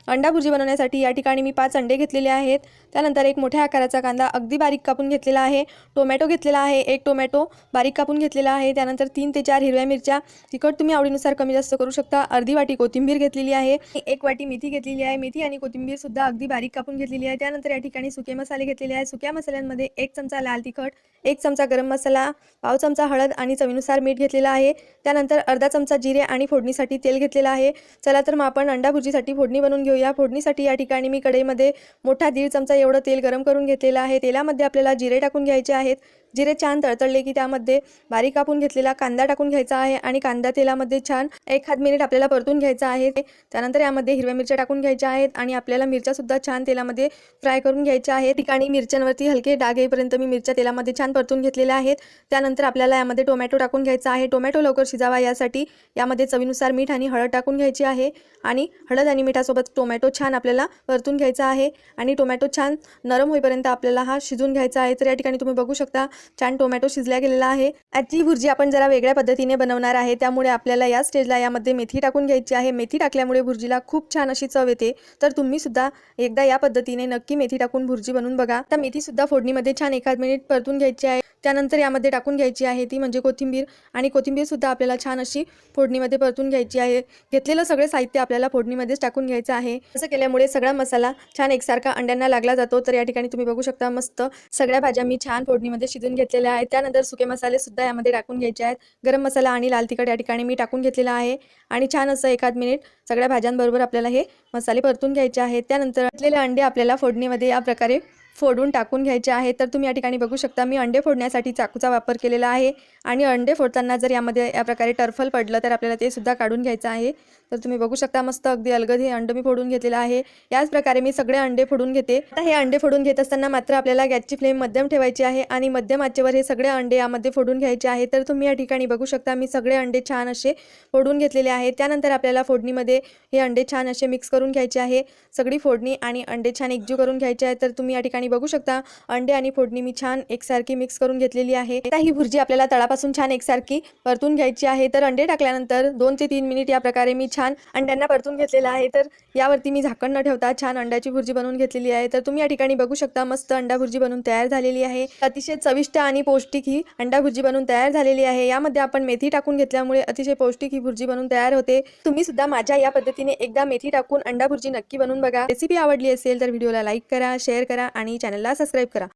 अंडा भुर्जी बनवण्यासाठी या ठिकाणी मी 5 अंडे घेतलेले आहेत। त्यानंतर एक मोठ्या आकाराचा कांदा अगदी बारीक कापून घेतलेला आहे। टोमॅटो घेतलेला आहे, एक टोमॅटो बारीक कापून घेतलेला आहे। त्यानंतर 3 ते 4 हिरव्या मिरच्या, तिखट तुम्ही आवडीनुसार कमी जास्त करू शकता। अर्धी वाटी कोथिंबीर घेतलेली आहे, एक वाटी मेथी घेतलेली आहे। मेथी आणि कोथिंबीर सुद्धा अगदी बारीक कापून घेतलेली आहे। त्यानंतर या ठिकाणी सुके मसाले घेतलेले आहेत। सुक्या मसाल्यांमध्ये 1 चमचा लाल तिखट, 1 चमचा गरम मसाला, पाव चमचा हळद आणि चवीनुसार मीठ घेतलेला आहे। त्यानंतर अर्धा चमचा जिरे आणि फोडणीसाठी तेल घेतलेला आहे। चला तर मग आपण अंडा भुर्जीसाठी फोडणी बनवून घेऊया। फोडणीसाठी या ठिकाणी मी कढईमध्ये मोठा 1.5 चमचा एवढं तेल गरम करून घेतलेलं आहे। तेलामध्ये आपल्याला जिरे टाकून घ्यायचे आहेत। जिरे छान तळतळले की त्यामध्ये बारीक कापून घेतलेला कांदा टाकून घ्यायचा आहे आणि कांदा तेलामध्ये छान 1 मिनिट आपल्याला परतून घ्यायचा आहे। त्यानंतर यामध्ये हिरव्या मिरच्या टाकून घ्यायच्या आहेत आणि आपल्याला मिरच्या सुद्धा छान तेलामध्ये फ्राय करून घ्यायच्या आहेत। ठिकाणी मिरच्यांवरती हलके डाग येईपर्यंत मी मिरच्या तेलामध्ये छान परतून घेतलेल्या आहेत। त्यानंतर आपल्याला यामध्ये टोमॅटो टाकून घ्यायचा आहे। टोमॅटो लवकर शिजावा यासाठी यामध्ये चवीनुसार मीठ आणि हळद टाकून घ्यायची आहे आणि हळद आणि मिठासोबत टोमॅटो छान आपल्याला परतून घ्यायचा आहे आणि टोमॅटो छान नरम होईपर्यंत आपल्याला हा शिजून घ्यायचा आहे। तर या ठिकाणी तुम्ही बघू शकता छान टोमॅटो शिजल्या गेलेला आहे। आजची भुर्जी आपण जरा वेगळ्या पद्धतीने बनवणार आहे, त्यामुळे आपल्याला या स्टेजला यामध्ये मेथी टाकून घ्यायची आहे। मेथी टाकल्यामुळे भुर्जीला खूप छान अशी चव येते। तर तुम्ही सुद्धा एकदा या पद्धतीने नक्की मेथी टाकून भुर्जी बनवून बघा। आता मेथी सुद्धा फोडणीमध्ये छान 1 मिनिट परतून घ्यायची आहे। त्यानंतर यामध्ये टाकून घ्यायची आहे ती म्हणजे कोथिंबीर आणि कोथिंबीर सुद्धा आपल्याला छान अशी फोडणीमध्ये परतून घ्यायची आहे। घेतलेलं सगळे साहित्य आपल्याला फोडणीमध्येच टाकून घ्यायचं आहे। असं केल्यामुळे सगळा मसाला छान एकसारखा अंड्यांना लागला जातो। तर या ठिकाणी तुम्ही बघू शकता मस्त सगळ्या भाज्या मी छान फोडणीमध्ये शिजून घेतलेल्या आहेत। त्यानंतर सुके मसाले सुद्धा यामध्ये टाकून घ्यायचे आहेत। गरम मसाला आणि लाल तिखट या ठिकाणी मी टाकून घेतलेला आहे आणि छान असं 1 मिनिट सगळ्या भाज्यांबरोबर आपल्याला हे मसाले परतून घ्यायचे आहेत। त्यानंतर घातलेले अंडे आपल्याला फोडणीमध्ये या प्रकारे फोडून टाकून घ्यायचे आहे। तर तुम्ही या ठिकाणी बघू शकता मी अंडे फोडण्यासाठी चाकूचा वापर केलेला आहे आणि अंडे फोडताना जर यामध्ये या प्रकारे टरफल पडलं तर आपल्याला ते सुद्धा काढून घ्यायचं आहे। तर तुम्ही बघू शकता मस्त अगदी अलगद हे अंडे मी फोडून घेतलेलं आहे। याच प्रकारे मी सगळे अंडे फोडून घेते। आता हे अंडे फोडून घेत असताना मात्र आपल्याला गॅसची फ्लेम मध्यम ठेवायची आहे आणि मध्यम आचेवर हे सगळे अंडे यामध्ये फोडून घ्यायचे आहे। तर तुम्ही या ठिकाणी बघू शकता मी सगळे अंडे छान असे फोडून घेतलेले आहेत। त्यानंतर आपल्याला फोडणीमध्ये हे अंडे छान असे मिक्स करून घ्यायचे आहे। सगळी फोडणी आणि अंडे छान एकजीव करून घ्यायचे आहेत। तर तुम्ही या ठिकाणी बघू शकता अंडे आणि फोडणी मी छान एकसारखी मिक्स करून घेतलेली आहे। आता ही भुर्जी आपल्याला तळापासून छान एकसारखी परतून घ्यायची आहे। तर अंडे टाकल्यानंतर 2 ते 3 मिनिट या प्रकारे मी छान अंड्यांना परतून घेतलेला आहे। तर यावरती मी झाकण न ठेवता छान अंड्याची भुर्जी बनवून घेतलेली आहे। तर तुम्ही या ठिकाणी बघू शकता मस्त अंडा भुर्जी बनवून तयार झालेली आहे। अतिशय चविष्ट आणि पौष्टिक ही अंडा भुर्जी बनवून तयार झालेली आहे। यामध्ये आपण मेथी टाकून घेतल्यामुळे अतिशय पौष्टिक ही भुर्जी बनवून तयार होते। तुम्ही सुद्धा माझ्या या पद्धतीने एकदा मेथी टाकून अंडा भुर्जी नक्की बनवून बघा। रेसिपी आवडली असेल तर व्हिडिओला लाईक करा, शेअर करा आणि चॅनलला सबस्क्राईब करा।